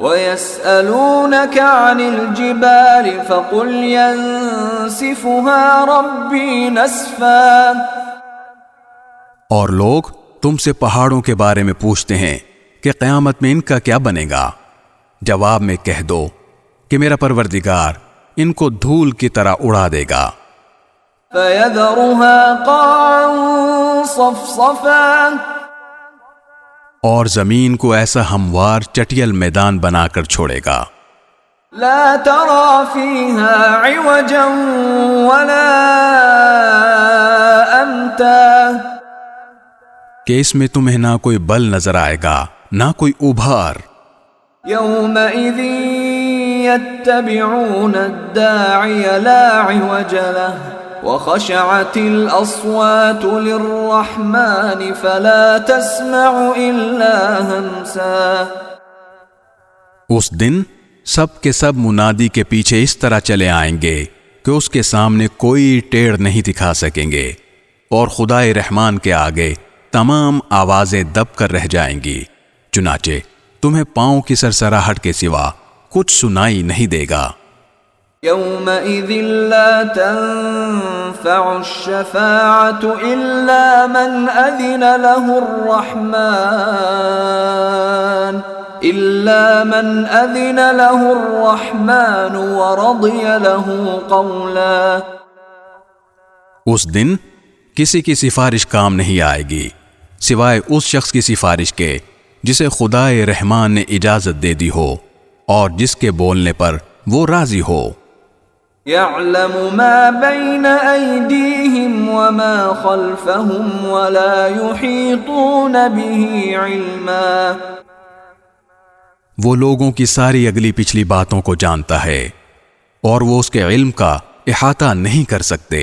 وَيَسْأَلُونَكَ عَنِ الْجِبَالِ فَقُلْ يَنسِفُهَا رَبِّي نَسْفًا۔ اور لوگ تم سے پہاڑوں کے بارے میں پوچھتے ہیں کہ قیامت میں ان کا کیا بنے گا؟ جواب میں کہہ دو کہ میرا پروردگار ان کو دھول کی طرح اڑا دے گا۔ فَيَذَرُهَا قَاعًا صَفْصَفًا، اور زمین کو ایسا ہموار چٹیل میدان بنا کر چھوڑے گا۔ لا ترى فيها عوجا ولا أمتا، کہ اس میں تمہیں نہ کوئی بل نظر آئے گا نہ کوئی ابھار۔ يومئذ يتبعون الداعي لا عوج له وخشعت الأصوات للرحمن فلا تسمع إلا همسا۔ اس دن سب کے سب منادی کے پیچھے اس طرح چلے آئیں گے کہ اس کے سامنے کوئی ٹیڑھ نہیں دکھا سکیں گے، اور خدائے رحمان کے آگے تمام آوازیں دب کر رہ جائیں گی، چنانچہ تمہیں پاؤں کی سرسراہٹ کے سوا کچھ سنائی نہیں دے گا۔ يومئذ لا تنفع الشفاعة إلا من أذن له الرحمن ورضي له قولا۔ اس دن کسی کی سفارش کام نہیں آئے گی سوائے اس شخص کی سفارش کے جسے خدائے رحمان نے اجازت دے دی ہو اور جس کے بولنے پر وہ راضی ہو۔ يعلم ما بين أيديهم وما خلفهم ولا يحيطون به علما۔ وہ لوگوں کی ساری اگلی پچھلی باتوں کو جانتا ہے اور وہ اس کے علم کا احاطہ نہیں کر سکتے۔